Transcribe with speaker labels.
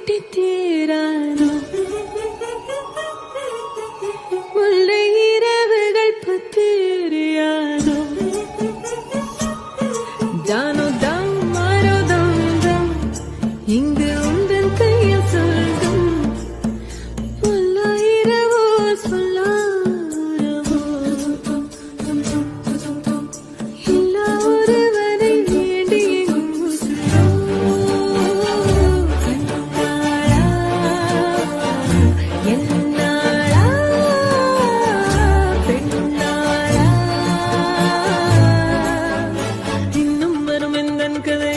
Speaker 1: கட்டி தீராதோ முல்லை இரவுகள் பத்தேறியாதோ தானோ தம் மாறோ தம் தம் இங்கு உந்தன் கையில் சொல்லும் இரவோ சொல்லாரவோ எல்லா ஒருவரை வேண்டி என்னாளா பெண்ணாளா இன்னும் வரும் எந்தன் கதை